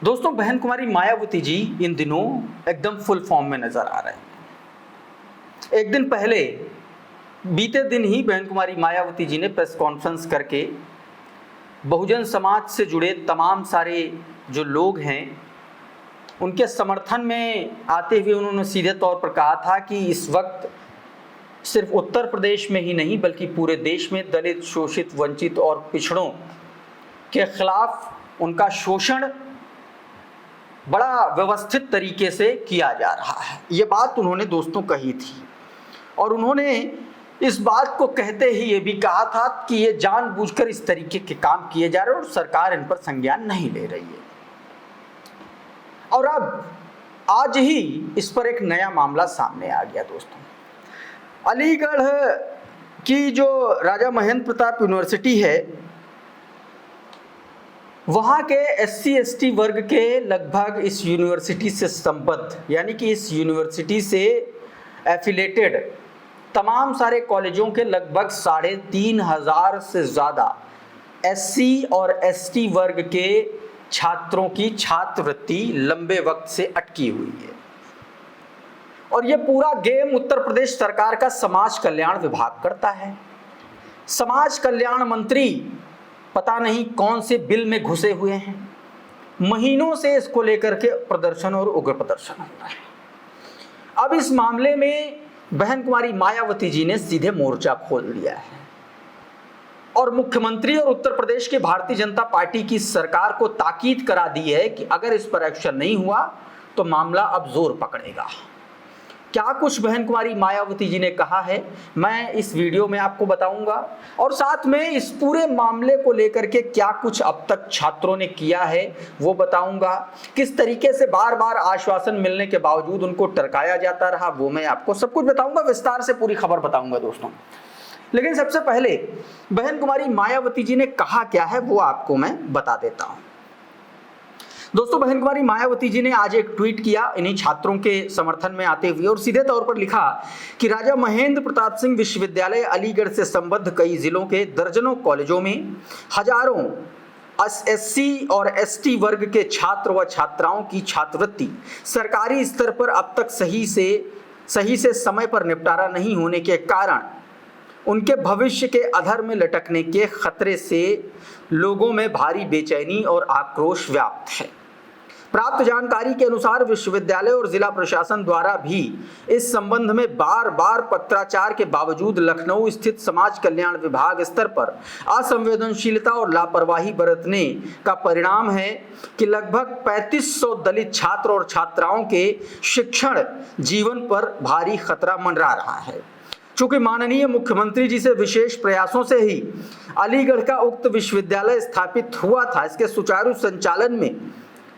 दोस्तों, बहन कुमारी मायावती जी इन दिनों एकदम फुल फॉर्म में नजर आ रहे हैं। एक दिन पहले, बीते दिन ही बहन कुमारी मायावती जी ने प्रेस कॉन्फ्रेंस करके बहुजन समाज से जुड़े तमाम सारे जो लोग हैं उनके समर्थन में आते हुए उन्होंने सीधे तौर पर कहा था कि इस वक्त सिर्फ उत्तर प्रदेश में ही नहीं बल्कि पूरे देश में दलित, शोषित, वंचित और पिछड़ों के खिलाफ उनका शोषण बड़ा व्यवस्थित तरीके से किया जा रहा है। ये बात उन्होंने दोस्तों कही थी और उन्होंने इस बात को कहते ही ये भी कहा था कि ये जानबूझकर इस तरीके के काम किए जा रहे हैं और सरकार इन पर संज्ञान नहीं ले रही है। और अब आज ही इस पर एक नया मामला सामने आ गया दोस्तों। अलीगढ़ की जो राजा महेंद्र प्रताप यूनिवर्सिटी है, वहाँ के SC/ST वर्ग के लगभग इस यूनिवर्सिटी से संबद्ध यानी कि इस यूनिवर्सिटी से एफिलेटेड तमाम सारे कॉलेजों के लगभग 3,500 से ज़्यादा SC और ST वर्ग के छात्रों की छात्रवृत्ति लंबे वक्त से अटकी हुई है। और ये पूरा गेम उत्तर प्रदेश सरकार का समाज कल्याण विभाग करता है। समाज कल्याण मंत्री पता नहीं कौन से बिल में घुसे हुए हैं। महीनों से इसको लेकर के प्रदर्शन और उग्र प्रदर्शन हो रहा है। अब इस मामले में बहन कुमारी मायावती जी ने सीधे मोर्चा खोल दिया है और मुख्यमंत्री और उत्तर प्रदेश के भारतीय जनता पार्टी की सरकार को ताकीद करा दी है कि अगर इस पर एक्शन नहीं हुआ तो मामला अब जोर पकड़ेगा। क्या कुछ बहन कुमारी मायावती जी ने कहा है, मैं इस वीडियो में आपको बताऊंगा और साथ में इस पूरे मामले को लेकर के क्या कुछ अब तक छात्रों ने किया है वो बताऊंगा। किस तरीके से बार बार आश्वासन मिलने के बावजूद उनको टरकाया जाता रहा वो मैं आपको सब कुछ बताऊंगा, विस्तार से पूरी खबर बताऊंगा दोस्तों। लेकिन सबसे पहले बहन कुमारी मायावती जी ने कहा क्या है वो आपको मैं बता देता हूं। दोस्तों, बहन कुमारी मायावती जी ने आज एक ट्वीट किया इन्हीं छात्रों के समर्थन में आते हुए और सीधे तौर पर लिखा कि राजा महेंद्र प्रताप सिंह विश्वविद्यालय अलीगढ़ से संबद्ध कई जिलों के दर्जनों कॉलेजों में हजारों SC और ST वर्ग के छात्र व छात्राओं की छात्रवृत्ति सरकारी स्तर पर अब तक सही से समय पर निपटारा नहीं होने के कारण उनके भविष्य के अधर में लटकने के खतरे से लोगों में भारी बेचैनी और आक्रोश व्याप्त है। प्राप्त जानकारी के अनुसार विश्वविद्यालय और जिला प्रशासन द्वारा भी इस संबंध में बार बार पत्राचार के बावजूद लखनऊ स्थित समाज कल्याण विभाग स्तर पर असंवेदनशीलता और लापरवाही बरतने का परिणाम है कि लगभग 3500 दलित छात्र और छात्राओं के शिक्षण जीवन पर भारी खतरा मंडरा रहा है। चूंकि माननीय मुख्यमंत्री जी से विशेष प्रयासों से ही अलीगढ़ का उक्त विश्वविद्यालय स्थापित हुआ था, इसके सुचारू संचालन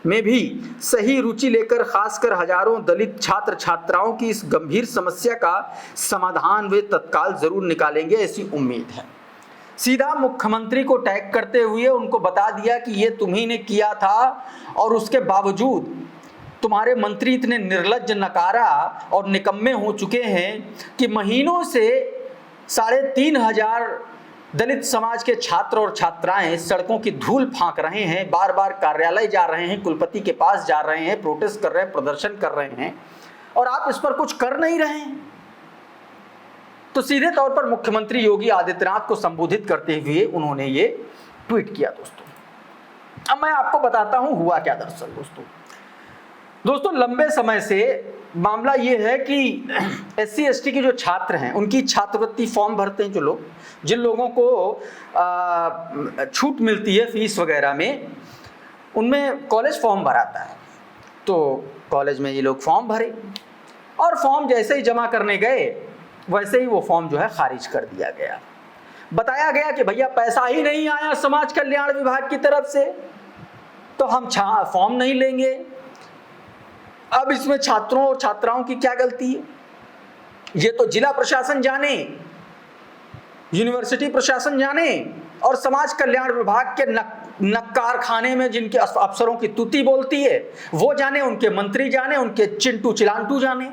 में भी सही रुचि लेकर खासकर हजारों दलित छात्र छात्राओं की इस गंभीर समस्या का समाधान वे तत्काल जरूर निकालेंगे, ऐसी उम्मीद है। सीधा मुख्यमंत्री को टैग करते हुए उनको बता दिया कि ये तुम्ही ने किया था और उसके बावजूद तुम्हारे मंत्री इतने निर्लज्ज, नकारा और निकम्मे हो चुके हैं कि महीनों से 3,500 दलित समाज के छात्र और छात्राएं सड़कों की धूल फांक रहे हैं, बार बार कार्यालय जा रहे हैं, कुलपति के पास जा रहे हैं, प्रोटेस्ट कर रहे हैं, प्रदर्शन कर रहे हैं और आप इस पर कुछ कर नहीं रहे हैं। तो सीधे तौर पर मुख्यमंत्री योगी आदित्यनाथ को संबोधित करते हुए उन्होंने ये ट्वीट किया दोस्तों। अब मैं आपको बताता हूं हुआ क्या दरअसल दोस्तों, लंबे समय से मामला ये है कि SC/ST के जो छात्र हैं उनकी छात्रवृत्ति फॉर्म भरते हैं जो लोग, जिन लोगों को छूट मिलती है फीस वगैरह में, उनमें कॉलेज फॉर्म भराता है। तो कॉलेज में ये लोग फॉर्म भरे और फॉर्म जैसे ही जमा करने गए वैसे ही वो फॉर्म जो है खारिज कर दिया गया। बताया गया कि भैया पैसा ही नहीं आया समाज कल्याण विभाग की तरफ से तो हम फॉर्म नहीं लेंगे। अब इसमें छात्रों और छात्राओं की क्या गलती है, ये तो जिला प्रशासन जाने, यूनिवर्सिटी प्रशासन जाने और समाज कल्याण विभाग के नक्कार खाने में जिनके अफसरों की तुति बोलती है वो जाने, उनके मंत्री जाने, उनके चिंटू चिलांटू जाने।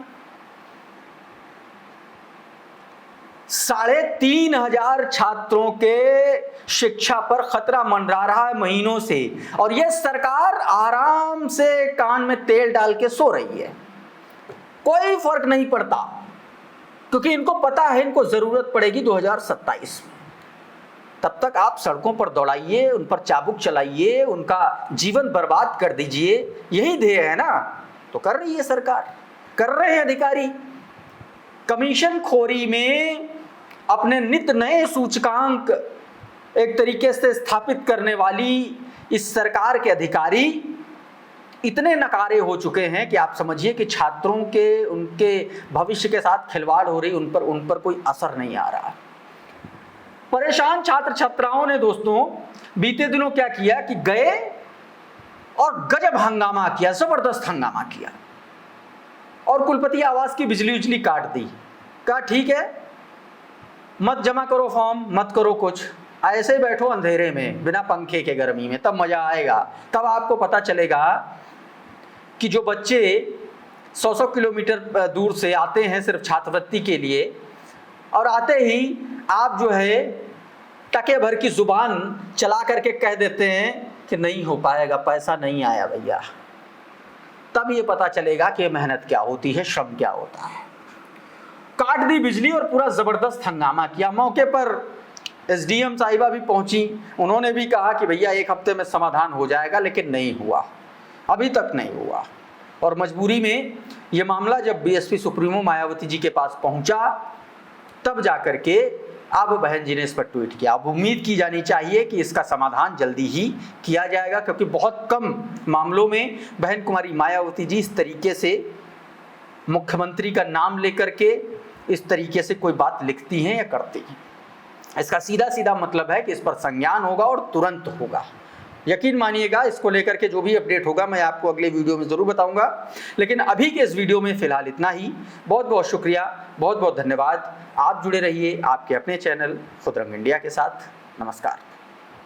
3,500 छात्रों के शिक्षा पर खतरा मंडरा रहा है महीनों से, और यह सरकार आराम से कान में तेल डाल के सो रही है। कोई फर्क नहीं पड़ता, क्योंकि इनको पता है इनको जरूरत पड़ेगी 2027 में। तब तक आप सड़कों पर दौड़ाइए, उन पर चाबुक चलाइए, उनका जीवन बर्बाद कर दीजिए, यही ध्येय है ना। तो कर रही है सरकार, कर रहे हैं अधिकारी। कमीशन खोरी में अपने नित नए सूचकांक एक तरीके से स्थापित करने वाली इस सरकार के अधिकारी इतने नकारे हो चुके हैं कि आप समझिए कि छात्रों के उनके भविष्य के साथ खिलवाड़ हो रही, उन पर कोई असर नहीं आ रहा। परेशान छात्र छात्राओं ने दोस्तों बीते दिनों क्या किया कि गए और गजब हंगामा किया, जबरदस्त हंगामा किया, और कुलपति आवास की बिजली उजली काट दी। कहा ठीक है, मत जमा करो फॉर्म, मत करो कुछ, ऐसे बैठो अंधेरे में बिना पंखे के गर्मी में, तब मजा आएगा। तब आपको पता चलेगा कि जो बच्चे 100 किलोमीटर दूर से आते हैं सिर्फ छात्रवृत्ति के लिए, और आते ही आप जो है टके भर की जुबान चला करके कह देते हैं कि नहीं हो पाएगा, पैसा नहीं आया भैया, तब ये पता चलेगा कि मेहनत क्या होती है, श्रम क्या होता है। काट दी बिजली और पूरा जबरदस्त हंगामा किया। मौके पर एसडीएम साहिबा भी पहुंची, उन्होंने भी कहा कि भैया 1 हफ्ते में समाधान हो जाएगा, लेकिन नहीं हुआ, अभी तक नहीं हुआ। और मजबूरी में ये मामला जब बीएसपी सुप्रीमो मायावती जी के पास पहुंचा, तब जाकर के अब बहन जी ने इस पर ट्वीट किया। अब उम्मीद की जानी चाहिए कि इसका समाधान जल्दी ही किया जाएगा, क्योंकि बहुत कम मामलों में बहन कुमारी मायावती जी इस तरीके से मुख्यमंत्री का नाम लेकर के इस तरीके से कोई बात लिखती हैं या करती हैं। इसका सीधा सीधा मतलब है कि इस पर संज्ञान होगा और तुरंत होगा। यकीन मानिएगा, इसको लेकर के जो भी अपडेट होगा मैं आपको अगले वीडियो में ज़रूर बताऊंगा। लेकिन अभी के इस वीडियो में फ़िलहाल इतना ही। बहुत बहुत शुक्रिया, बहुत बहुत धन्यवाद। आप जुड़े रहिए आपके अपने चैनल खुदरंग इंडिया के साथ। नमस्कार।